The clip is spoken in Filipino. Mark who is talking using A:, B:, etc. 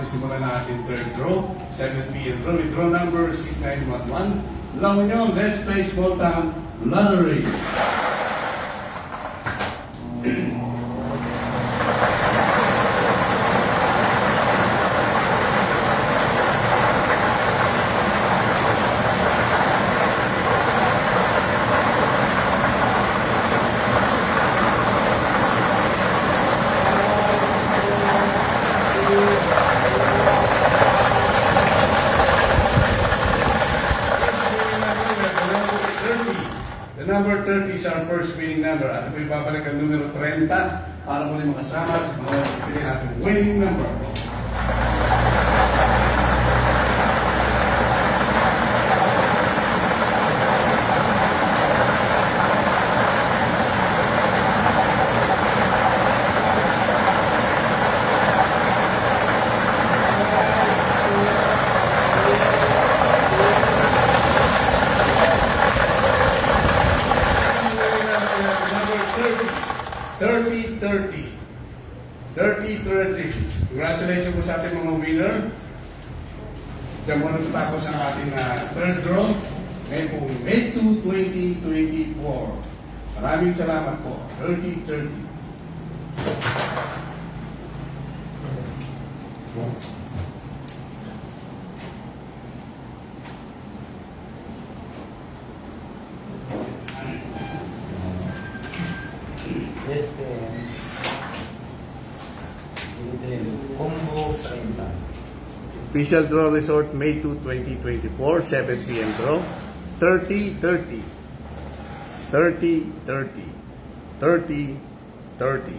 A: natin simulan natin third draw, 7 p.m. draw with draw number 6911. Allow nyo, let's play small town lottery. The number 30 is our first winning number. At ito ibabalik ang numero 30 para muli makasama sa mga pili natin winning number. Number 30. 30-30. Congratulations po sa ating mga winner. Diyan mo natatapos ang ating third draw. Ngayon po, May 2, 2024. Maraming salamat po. 30-30.
B: Yes, combo 30.
A: Official draw resort May 2, 2024, 7 p.m. draw. 30-30. 30-30. 30-30.